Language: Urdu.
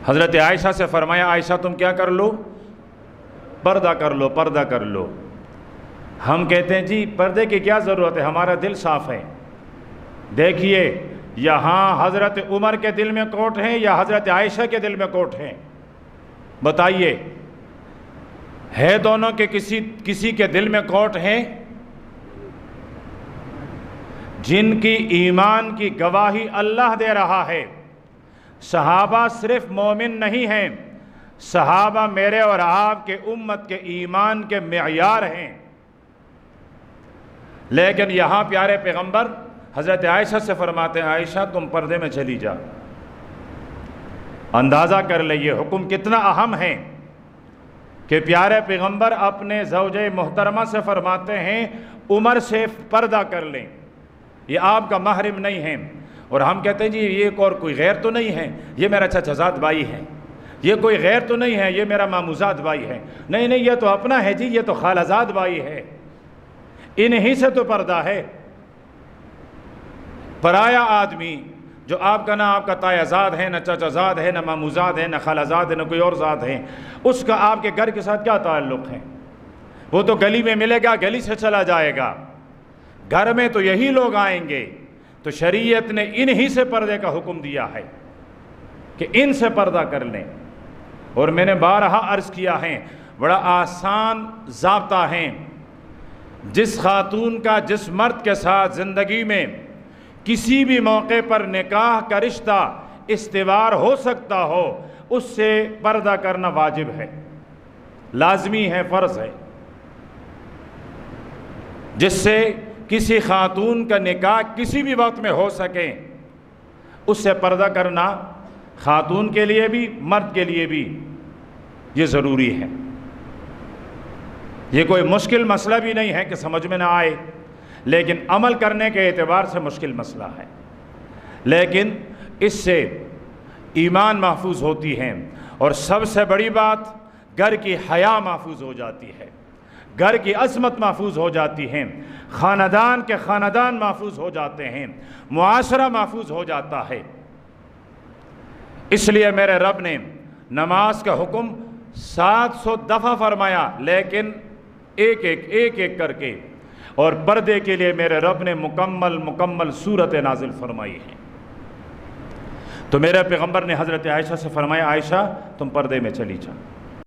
حضرت عائشہ سے فرمایا عائشہ تم کیا کر لو؟ پردہ کر لو، پردہ کر لو۔ ہم کہتے ہیں جی پردے کی کیا ضرورت ہے، ہمارا دل صاف ہے۔ دیکھیے یہاں حضرت عمر کے دل میں کوٹ ہیں یا حضرت عائشہ کے دل میں کوٹ ہیں؟ بتائیے، ہے دونوں کے کسی کے دل میں کوٹ ہیں؟ جن کی ایمان کی گواہی اللہ دے رہا ہے۔ صحابہ صرف مومن نہیں ہیں، صحابہ میرے اور آپ کے امت کے ایمان کے معیار ہیں۔ لیکن یہاں پیارے پیغمبر حضرت عائشہ سے فرماتے ہیں عائشہ تم پردے میں چلی جا۔ اندازہ کر لئیے حکم کتنا اہم ہے کہ پیارے پیغمبر اپنے زوجہ محترمہ سے فرماتے ہیں عمر سے پردہ کر لیں، یہ آپ کا محرم نہیں ہے۔ اور ہم کہتے ہیں جی یہ کوئی غیر تو نہیں ہے، یہ میرا چچا زاد بھائی ہے، یہ کوئی غیر تو نہیں ہے، یہ میرا ماموزاد بھائی ہے، نہیں نہیں یہ تو اپنا ہے جی، یہ تو خالہ زاد بھائی ہے، انہی سے تو پردہ ہے۔ پرایا آدمی جو آپ کا نہ آپ کا تایا زاد ہے، نہ چچا زاد ہے، نہ ماموزاد ہے، نہ خالہ زاد ہے، نہ کوئی اور زاد ہے، اس کا آپ کے گھر کے ساتھ کیا تعلق ہے؟ وہ تو گلی میں ملے گا، گلی سے چلا جائے گا، گھر میں تو یہی لوگ آئیں گے۔ تو شریعت نے انہی سے پردے کا حکم دیا ہے کہ ان سے پردہ کر لیں۔ اور میں نے بارہا عرض کیا ہے بڑا آسان ضابطہ ہے، جس خاتون کا جس مرد کے ساتھ زندگی میں کسی بھی موقع پر نکاح کا رشتہ استوار ہو سکتا ہو اس سے پردہ کرنا واجب ہے، لازمی ہے، فرض ہے۔ جس سے کسی خاتون کا نکاح کسی بھی وقت میں ہو سکے اس سے پردہ کرنا خاتون کے لیے بھی مرد کے لیے بھی یہ ضروری ہے۔ یہ کوئی مشکل مسئلہ بھی نہیں ہے کہ سمجھ میں نہ آئے، لیکن عمل کرنے کے اعتبار سے مشکل مسئلہ ہے، لیکن اس سے ایمان محفوظ ہوتی ہے، اور سب سے بڑی بات گھر کی حیا محفوظ ہو جاتی ہے، گھر کی عظمت محفوظ ہو جاتی ہے، خاندان کے خاندان محفوظ ہو جاتے ہیں، معاشرہ محفوظ ہو جاتا ہے۔ اس لیے میرے رب نے نماز کا حکم 700 دفعہ فرمایا، لیکن ایک ایک کر کے، اور پردے کے لیے میرے رب نے مکمل صورت نازل فرمائی ہے۔ تو میرے پیغمبر نے حضرت عائشہ سے فرمایا عائشہ تم پردے میں چلی جا۔